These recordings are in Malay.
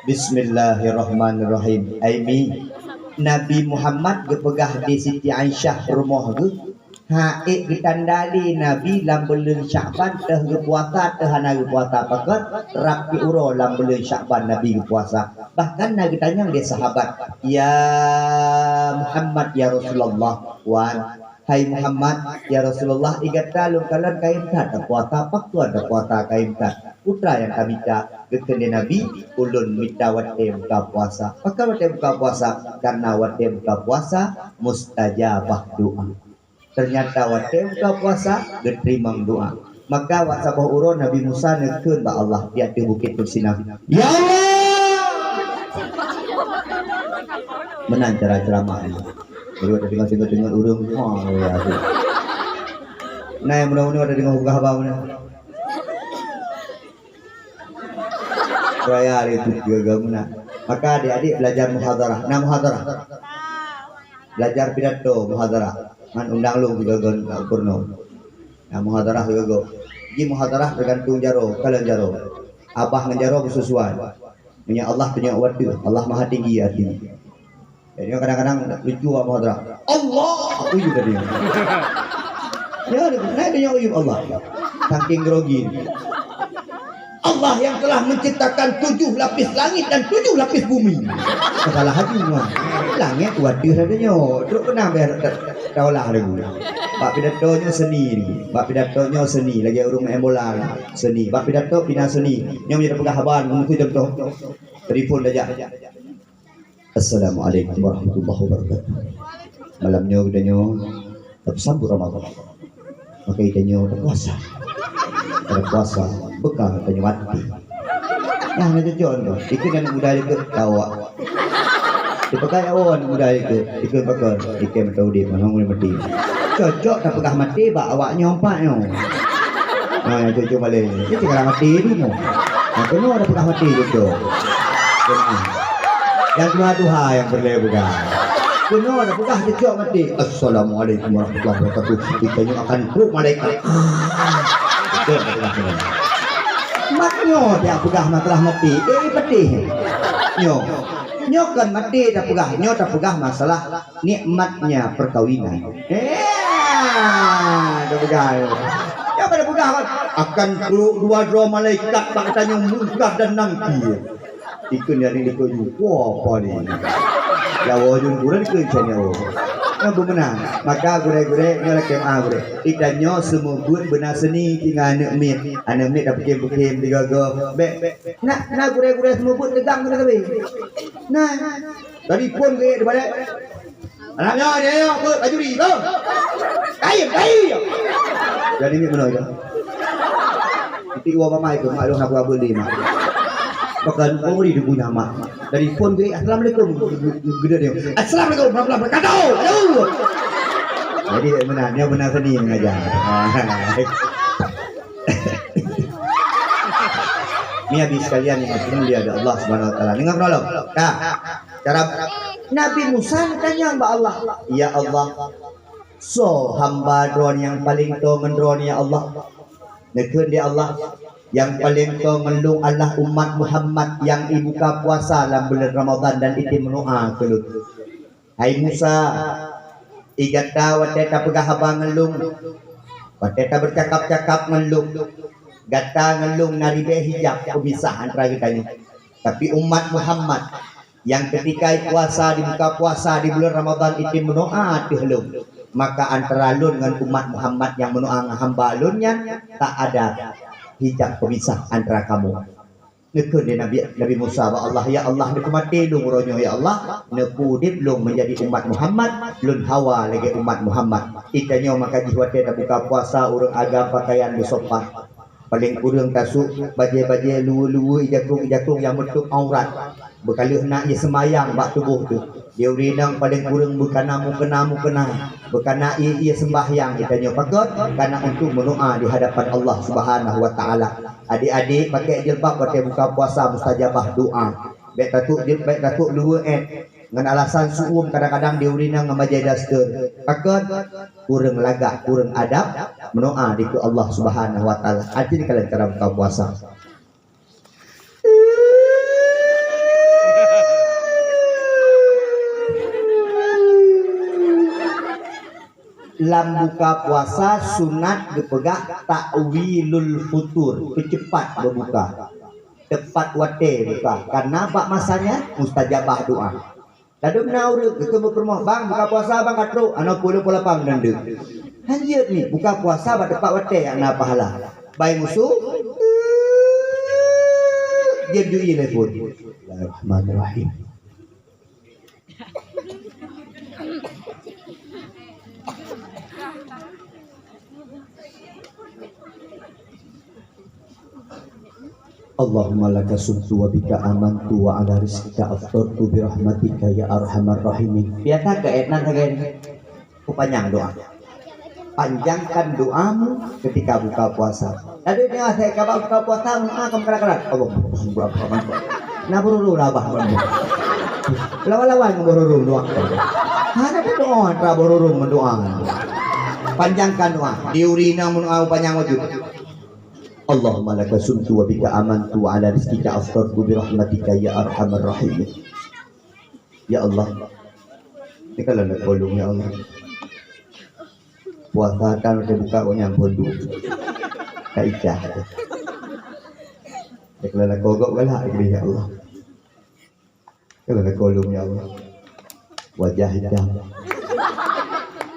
Bismillahirrahmanirrahim. Aimi Nabi Muhammad gepegah di Siti Aisyah rumah ge. Haik ditandali Nabi lam bulan Sya'ban teh puasa teh hana puasa pakat rapi uro lam bulan Sya'ban Nabi puasa. Bahkan Nabi tanya dia sahabat, "Ya Muhammad ya Rasulullah, wan hai Muhammad ya Rasulullah, igat talung kalan kain tak puasa pak tu ada puasa kain tak." Putra yang kami tak gekende Nabi ulun minta wate buka puasa. Maka wate buka puasa karena wate buka puasa mustajabah doa. Ternyata wate buka puasa diterima doa. Maka wak sabah urun Nabi Musa nekeun ba Allah di atas bukit Tursinah. Ya Allah. Menang cara ceramah ini. Baru ada dengar urung. Oh ya. Nah, mudah-mudahan ada dengar hugah bawna. Raya itu juga guna. Maka adik-adik belajar muhadarah. Nah muhadarah. Belajar pidato muhadarah. Man undang lu juga gon purno. Nah muhadarah juga go. Ji muhadarah tergantung jaro, kalian jaro. Abah ngenjaro sesuai. Punya Allah punya waktu. Allah Maha Tinggi artinya. Jadi kadang-kadang lucu muhadarah. Allah aku juga dia. Ya, dia Allah. Saking grogi. Allah yang telah menciptakan 7 lapis langit dan 7 lapis bumi. Salah hati semua. Langit waduh adanya. Terus kena biar taulah lagu. Pak pidatonya seni ni. Pak pidatonya seni. Lagi urung main bola seni. Pak pidato pina seni. Yang menjadi penghaban mengikuti contoh. Telefon saja. Assalamualaikum warahmatullahi wabarakatuh. Malamnya udahnya bersambut Ramadan. Maka idanya berpuasa. Berpuasa bekal tanya mati. Nah nanti John tu, ikut anak muda itu tawa. Dipakai awan muda itu, ikut bakal, ikut tahu dia mana boleh mati. Cocok tak pegah mati, bak awaknya ompaknya. Nah cocok balik, ini tinggal mati dulu. Nah kena ada pegah mati itu. Yang dua yang berlebihan. Kena ada pegah cocok mati. Assalamualaikum warahmatullahi wabarakatuh. Ikutnya akan kuruk malaikat. Matnyo dia pegah telah mati. Ini pedih. Nyo kan mati dah pegah. Nyo dah pegah masalah nikmatnya perkawinan. Dah pegah. Ya pada pegah akan dua malaikat katanya munkar dan nangkir. Ikut dari itu juga apa ni? Jawa jun ikut channel. Yang benar, maka gure-gure nyola kemah gure. Ikannya semua buat benar seni tinggal anak mit dah pekim digaga. Nak gure-gure semua buat tegang kena tapi. Nah, tadi pun gue daripada anaknya dia buat ajuri tu. Kai. Jadi ni mana itu? Itu gua mamai tu, mak lu nak buat beli mak. Bahkan orang ini punya mak. Dari phone gue, Assalamualaikum. Gede dia. Assalamualaikum. Berkata. Aduh. Jadi benar seni mengajar. Ini habis sekalian yang mulia ada Allah Subhanahu Wa Taala. Dengar prolog. Nah, cara Nabi Musa tanya mbak Allah. Ya Allah. So hamba drone yang paling tongen drone ya Allah. Nekun dia Allah. Yang paling kau ngelung Allah umat Muhammad yang ibuka puasa dalam bulan Ramadan dan itu menua kelut. Hai Musa, igata wateta pegah abang ngelung, wateta bercakap-cakap ngelung, gata ngelung naribe hijab pemisah antara kita ini. Tapi umat Muhammad yang ketika puasa dibuka puasa di bulan Ramadan itu menua dihelung. Maka antara lun dengan umat Muhammad yang menua hamba lunnya tak ada hijab pemisah antara kamu. Nekun dia Nabi Musa wa Allah ya Allah neku mati lung ronyo ya Allah neku dip lung menjadi umat Muhammad lun hawa lagi umat Muhammad. Ikannya maka jiwate dah buka puasa urang agam pakaian bersopan. Paling kurang tasuk baju-baju luwe-luwe ijakung yang menutup aurat. Berkali nak ia semayang bak tubuh tu. Dia urinang paling kurang berkena mukena. Berkena ia sembahyang katanya pakot karena untuk mendoa di hadapan Allah Subhanahu Wa Taala. Adik-adik pakai jilbab pakai buka puasa mustajabah doa. Baik datuk luwe dengan alasan suum kadang-kadang dia urinang ngamaja daster. Pakot kurang lagak, kurang adab mendoa di Allah Subhanahu Wa Taala. Ajin kalian cara buka puasa. lam buka puasa sunat dipegak takwilul futur, kecepat berbuka, tepat wate buka, karena apa masanya mustajabah doa. Lalu menaur ketemu rumah bang buka puasa bang katro, anak pula pang dendek. Hanjir nih buka puasa pada tepat wate yang na pahala. Baik musuh, dia duit telepon. Bismillahirrahmanirrahim. Allahumma laka sumtu wa bika amantu wa ala rizkika aftartu bi rahmatika ya arhamar rahimin. Biasa keenan again. Panjang doa. Panjangkan doamu ketika buka puasa. Lalu dia saya kabar buka puasa akan kerak-kerak. Allah berapa mana? Nah beruru labah mana? Lawan-lawan beruru doa. Ada doa tra beruru mendoa. Panjangkan doa. Diurina mun au panjang wajib. Allahumma laka sumtu wa bika amantu wa ala rizkika aftartu bi rahmatika ya arhamar rahimin. Ya Allah, ini kalau nak tolong ya Allah. Puasa kan udah buka kau nyampun dulu. Tak ijah. Kalau nak kogok galak lagi ya Allah. Kalau nak tolong ya Allah. Wajah hitam.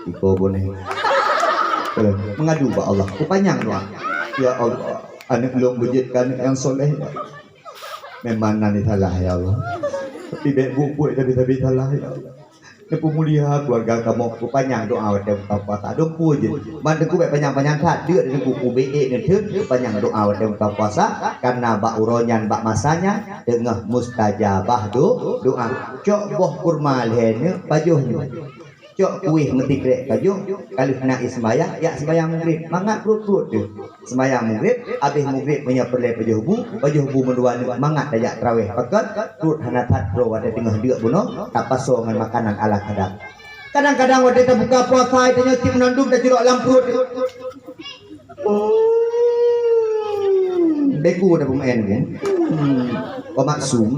Iko boleh. Mengadu ke Allah. Kupanjang doa. Ya Allah, anak belum wujudkan yang soleh. Memang nanti salah ya Allah. Tapi buku tapi salah ya Allah. Nepu mulia keluarga kamu panjang doa pada buka puasa. Doa je. Mana ku panjang-panjang kat dia dengan buku BE ni panjang doa pada buka puasa karena bak uronyan bak masanya dengan mustajabah doa. Cok boh kurma lehnya bajuhnya. Cok kuih mesti krek kayu kalau nak ismayang ya sembayang maghrib mangat perut tu sembayang maghrib habis maghrib punya perle baju bu mendua ni mangat daya tarawih pakat perut hanatat ro ada tengah dia bunuh tak paso dengan makanan ala kadang-kadang wada kita buka puasa itu nyoti menandung dah jeruk dalam perut beku dah pemain kan kau maksum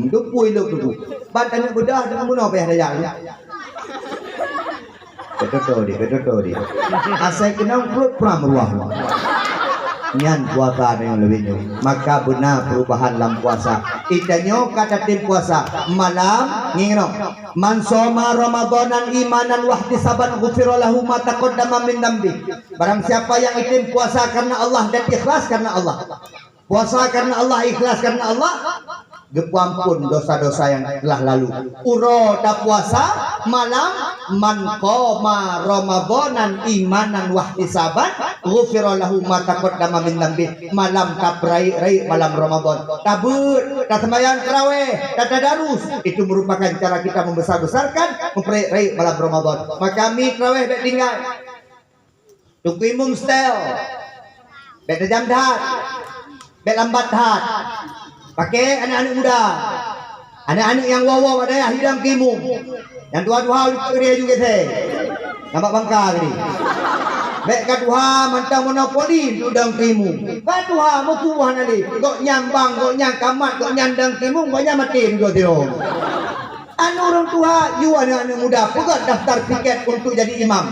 dupui lu tu badan bedah dengan bunuh payah daya betul dia. Asal kena perut pramruah. Nyan puasa yang lebihnya. Maka benar perubahan dalam puasa. Itanya kata tim puasa malam ngino. Man soma Ramadanan imanan wahtisaban ghufira lahu ma taqaddama min dambi. Barang siapa yang itim puasa karena Allah dan ikhlas karena Allah. Puasa karena Allah, ikhlas karena Allah. Gepampun dosa-dosa yang telah lalu. Uro da puasa malam man qoma Ramadanan imanan wahtisaban ghufira lahu ma taqaddama min dambi. Malam kaprai malam Ramadan. Tabut, tak sembahyang tarawih, tak tadarus. Itu merupakan cara kita membesar-besarkan memperai malam Ramadan. Maka kami tarawih baik tinggal. Tuku imum style. Baik jam dah. Baik lambat dah. Pakai anak-anak muda, anak-anak yang wawa ada yang hidang kimung, yang tua-tua itu dia juga saya. Nampak bangka ni. Baik katuha mantang monopoli udang kimung. Katuha mau tuah nanti. Kok nyambang, kok nyang kamat, kok nyandang kimung, banyak mati dua tiang. Anu orang tua, you anak-anak muda, pegat daftar tiket untuk jadi imam.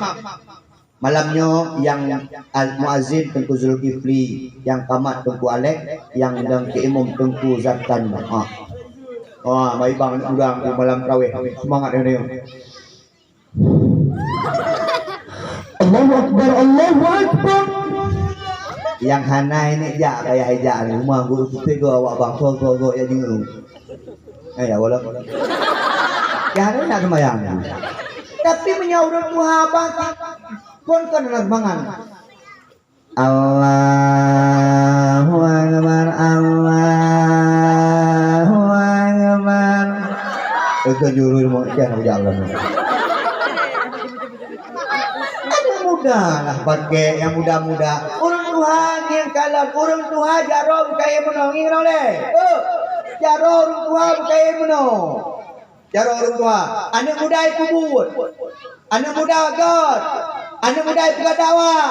Malamnya yang al-muazzin Tengku Zulkifli, yang kamat Tengku Alek, yang dan keimam Tengku Zartan. Baik bang udang malam tarawih. Semangat dia. Allahu Akbar, Allahu Akbar. Yang hana ini jak kayak hijak ni rumah guru kita go awak bang go ya jingu. Ya wala. Ya ada nak sembahyang. Tapi menyaurat muhabbat pun kan mangan. Allahu Akbar, Allahu Akbar. Itu juru mau jangan jalan. Ada muda lah pakai yang muda-muda. Orang Tuhan yang kalah, orang Tuhan jarum kaya menongin oleh. Jarum orang Tuhan kaya menong. Jarum orang tua. Anak muda kubur. Anak muda God. Anak muda buka dakwah.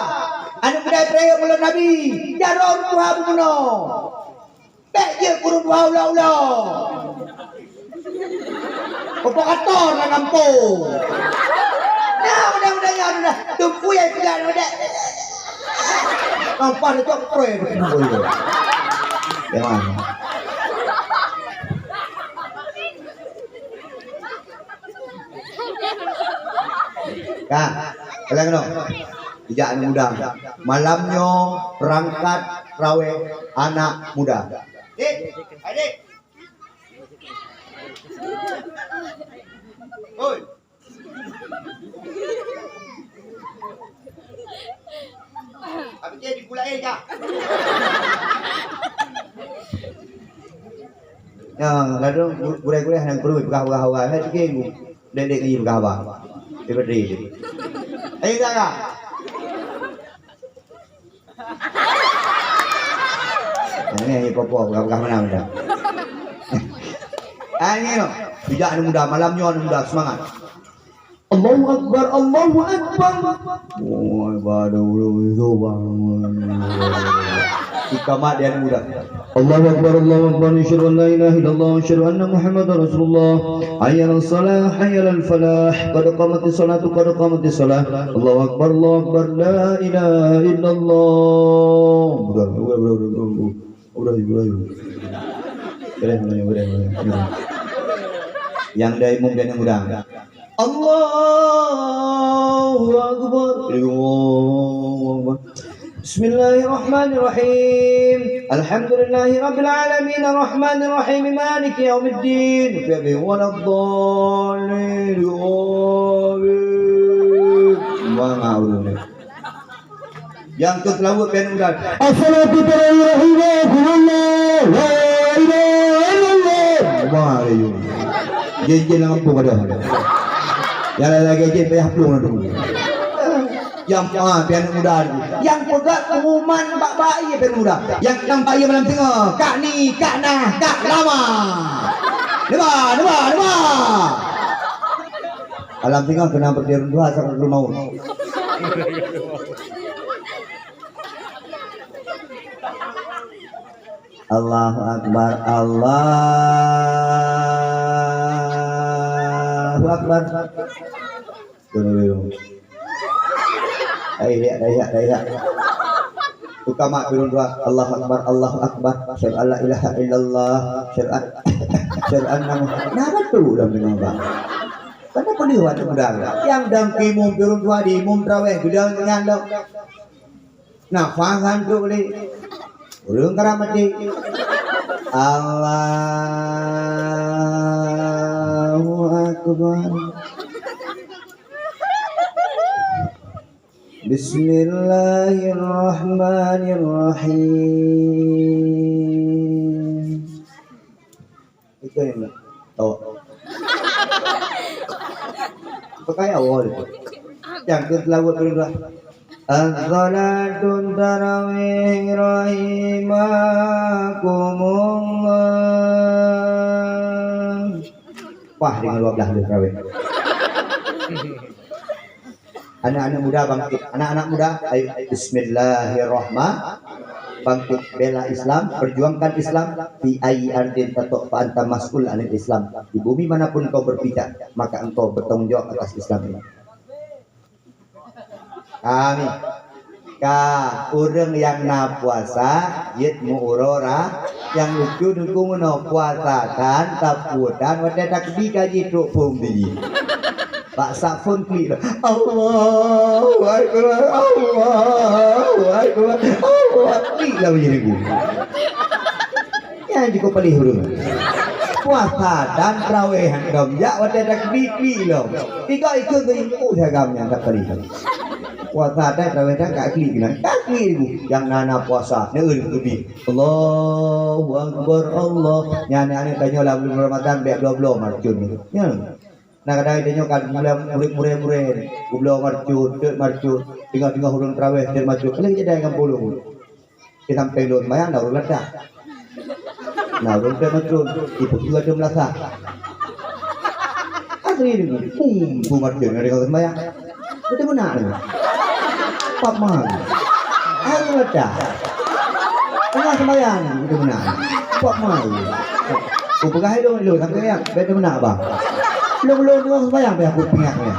Anak muda peraya mulut Nabi. Jarum Tuhan bunuh. Baik je kurung Tuhan ulah-ulah. Apa kata orang kampung. mudah-mudahnya udah. Tumpu yang pegang udah. Nampak itu proy betul. Jangan. Kak, kalian dong. Tidak muda. Malamnya berangkat rawe anak muda. Adik. Oi. Apa dia digulain kak? Ya, lalu gulai-gulai yang perlu buka-buka hawa, saya cikgu, dedek ni buka hawa, diberi. Ayo kak. Ini popo buka-buka mana muda? Ini no, tidak ada muda, malamnya ada muda, semangat. Allahu Akbar, Allahu Akbar. Oh, baru itu bangun. Ikamat dia muda. Allahu Akbar, Allahu Akbar. Asyhadu an la ilaha illallah, asyhadu anna Muhammadar Rasulullah. Hayyal salah, hayyal falah. Qad qamatis salatu, qad qamatis salah. Allahu Akbar, Allahu Akbar. La ilaha illallah. Udah. Yang dari umum dan yang muda. Allahu Akbar. Bismillahirrahmanirrahim. Alhamdulillahi Rabbil Alamin. Ar-Rahmanirrahim. Maliki Yawmiddin. Waladhdallin. Yang terselawat dan muda. Assalatu warahmatullahi Jejen lampu pada. Yang lagi jejen payah pelung tu. Yang pian muda tu. Yang pegat pengumuman bak-bak pian muda. Yang nampak ia malam tengah. Kak ni, kak nah, kak lama. Dua. Alam tengah kena berdiri dua sampai belum mau. Allahu Akbar, Allahu Akbar. Dulu. Ayat. Utama turun dua. Allahu Akbar, Allahu Akbar. Asyhadu an la ilaha illallah. Asyhadu anna Muhammadan. Nah betul dalam dengan Bang. Karena pelihat mudah. Yang dalam kimum turun dua di mum traweh sudah dengan dok. Nah, faham tu boleh. Ulun karamati. Allahu Akbar. Bismillahirrahmanirrahim. Itu yang tahu. Pakai awal itu. Yang terlalu terlalu. As-salatun tarawih rahimakumullah. Wah, dengan 12 tarawih. Anak-anak muda bangkit. Anak-anak muda, ayo bismillahirrahmanirrahim. Bangkit bela Islam, perjuangkan Islam fi ayyi ardin tatuk fa anta mas'ul 'anil Islam. Di bumi manapun kau berpijak, maka engkau bertanggung jawab atas Islam ini. Kami orang yang na puasa yit mu urora yang lucu dukung no puasa dan tapudan wada takbi kaji truk pumbi pak safun kli Allahu Akbar Allahu Akbar Allahu Akbar lah begini gua ya jika palih hurung puasa dan perawehan gamja wada takbi kli lo tiga ikut berimpu sagamnya tak palih puasa ada terawihnya kaki bilang kaki yang nana puasa neun lebih Allahu Akbar Allah nyane tanya lah bulan Ramadan biar belum marcun ya nah kadang tanya kan murid belum marcun tinggal hurung terawih dan marcun kalau kita dengan puluh kita sampai lon bayang dah ulat dah nah hurung marcun itu juga jam lasa asli ini marcun ada kalau bayang betul benar Pak Mal, ayo dah. Tengah sembahyang itu benar. Pak Mal, aku pegang dulu sampai yang betul benar bang. Belum tengah sembahyang biar aku pengaknya.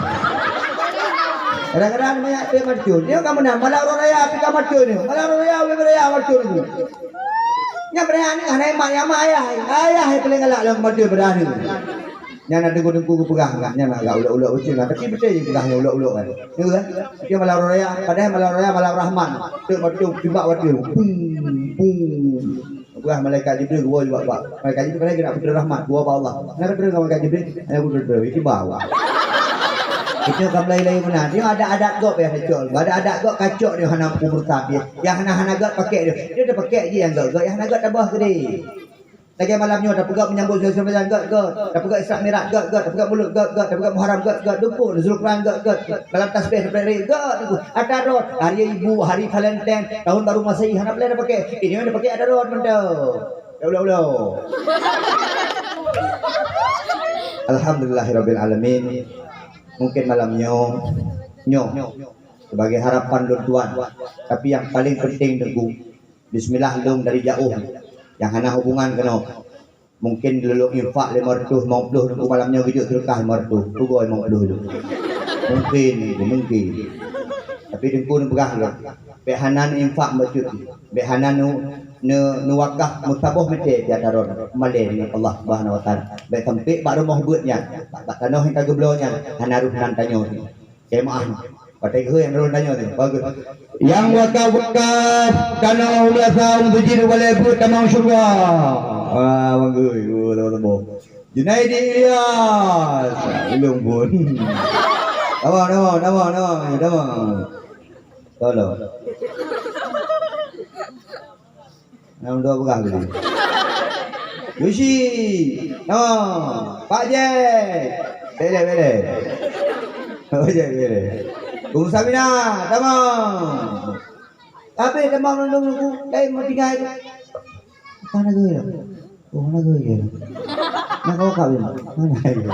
Kadang-kadang banyak dia marcun. Dia kamu nak malah orang raya api kamu marcun ni. Malah orang raya api raya marcun ni. Nya berani anai mak ya mak ayah. Ayah paling galak dalam marcun berani. Nya nak dengku-dengku pegang enggak nya nak ulak-ulak ucil lah. Tapi betul je pegangnya ulak-ulak kan. Ya kan? Dia malah orang raya padahal malah orang raya malah Rahman. Tu marcun tiba marcun. Buah malaikat Jibril gua juga pak. Malaikat Jibril kan nak putra rahmat gua apa Allah. Nak putra dengan malaikat Jibril, aku putra itu bawa. Itu kan lain-lain mana. Dia ada adat gop yang kacau. Ada adat gop kacau dia hana kubur tabir. Yang hana gop pakai dia. Dia dah pakai je yang gop. Yang hana gop tambah gede. Lagi malamnya dah pegang menyambut sesuatu gop. Dah pegang Isra Mi'raj gop. Dah pegang mulut gop. Dah pegang Muharram gop. Dumpuk Zulquran gop. Dalam tasbih beri gop. Ada rod. Hari ibu, hari Valentine, tahun baru Masehi hana boleh dah pakai. Ini mana pakai ada rod benda. Ya ulah. Alhamdulillahirabbil alamin. Mungkin malamnya sebagai harapan tuan, tapi yang paling penting tengku bismillah lung dari jauh yang hana hubungan kena mungkin dulu infak 500 50 tengku malamnya gijuk terkah 500 tugoi 50 dulu mungkin tapi tengku pegah lu behanan infak masjid behanan nu wakaf mutabah mete di adaron malai dengan Allah Subhanahu wa taala baik tempik baru mau buatnya tak tanah yang kageblonya hanaruh nan tanyo jemaah pakai he yang ron tanyo ni bagus yang wakaf kana ulah saum tujir boleh buat tamang syurga bagus lebo Junaidi Ilyas belum pun nama tolong nama dua pegang dulu. Yushi, Pak Jek, bele. Pak Jek bele. Bung Samina, tamang. Tapi tamang nunggu, lain mau tinggal itu. Mana gue? Mana gue? Nak kau kawin? Mana itu?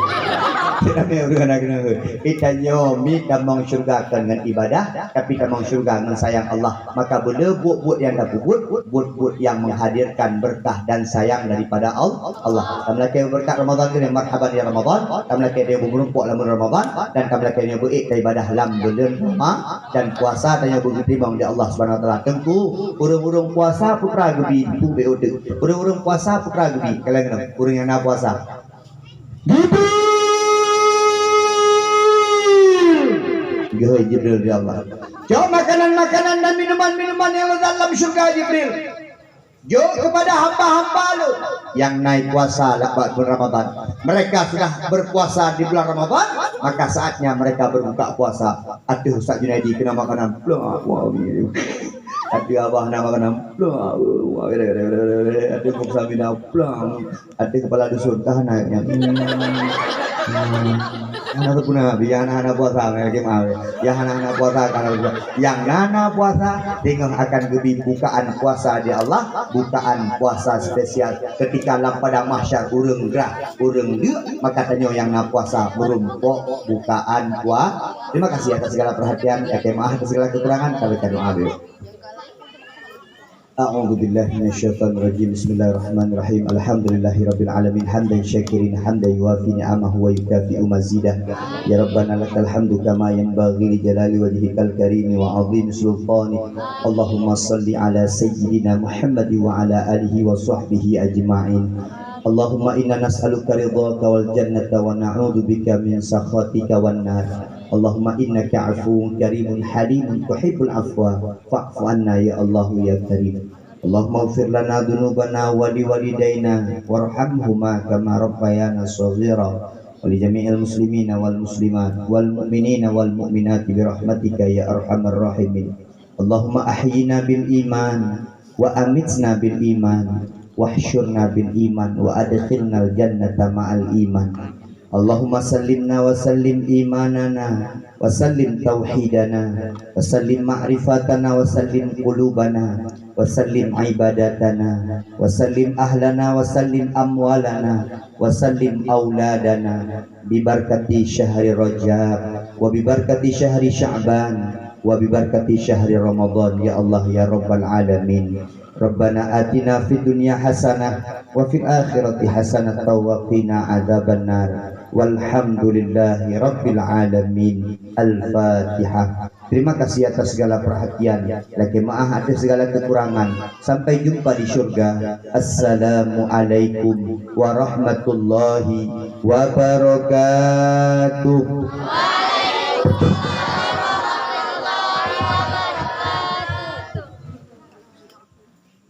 Kita nyomi tamang syurga dengan ibadah, tapi tamang syurga dengan sayang Allah. Maka boleh buat yang dah buat yang menghadirkan berkah dan sayang daripada Allah. Kami lagi berkat Ramadan ini marhaban ya Ramadan. Kami lagi dia bermerumpuk dalam Ramadan dan kami lagi dia beribadah dalam bulan Ramadan dan puasa dan yang bertimbang di Allah Subhanahu wa taala. Tengku urung-urung puasa putra gebi bu beode. Urung-urung puasa putra gebi. Kalian urung yang nak puasa. Gihoi Jibril di Allah. Jauh makanan-makanan dan minuman-minuman yang dalam syurga Jibril. Jauh kepada hamba-hamba lu yang naik puasa bulan Ramadan. Mereka sudah berpuasa di bulan Ramadan, maka saatnya mereka berbuka puasa. Aduh Ustaz Junaidi kena makanan. Aduh abah nak makanan. Aduh Bung Samina. Aduh kepala dusun tahan naiknya. Anak punah biar anak puasa lagi mau yang anak puasa kalau yang nana puasa tengok akan gebi bukaan puasa di Allah bukaan puasa spesial ketika pada mahsyar urung gerah urung dia maka tanya yang nak puasa berumpuk bukaan puasa. Terima kasih atas segala perhatian maaf atas segala kekurangan kami doa dulu. A'udzu billahi minasyaitonir rajim. Bismillahirrahmanirrahim. Alhamdulillahirabbil alamin hamdan syakirin hamdan yuwafi ni'amahu wa yukafi'u mazidah. Ya Rabbana lakal hamdu kama yanbaghi li jalali wajhikal karim wa 'azimi sultani. Allahumma shalli ala sayyidina Muhammad wa ala alihi wa sahbihi ajma'in. Allahumma inna nas'aluka ridhaka wal jannata wa na'udzu bika min sakhatika wan nar. Allahumma innaka 'afuwun karimun halimun tuhibbul 'afwa fa'fu 'anna ya Allah ya Karim. Allahumma ighfir lana dhunubana wa liwalidayna warhamhuma kama rabbayana shaghira wa li jami'il muslimina wal muslimat wal mu'minina wal mu'minati bi rahmatika ya arhamar rahimin. Allahumma ahyina bil iman wa amitna bil iman wahsyurna bil iman wa adkhilnal jannata ma'al iman. Allahumma sallimna wa sallim imanana wa sallim tauhidana wa sallim ma'rifatana wa sallim qulubana wa sallim ibadatana wa sallim ahlana wa sallim amwalana wa sallim auladana bi barakati syahri Rajab wa bi barakati syahri Sya'ban wa bi barakati syahri Ramadan ya Allah ya Rabbal alamin. Rabbana atina fid dunya hasanah wa fil akhirati hasanah wa qina adzabannar. walhamdulillahi rabbil alamin. Al-Fatihah. Terima kasih atas segala perhatian. Lagi maaf atas segala kekurangan. Sampai jumpa di surga. Assalamualaikum warahmatullahi wabarakatuh.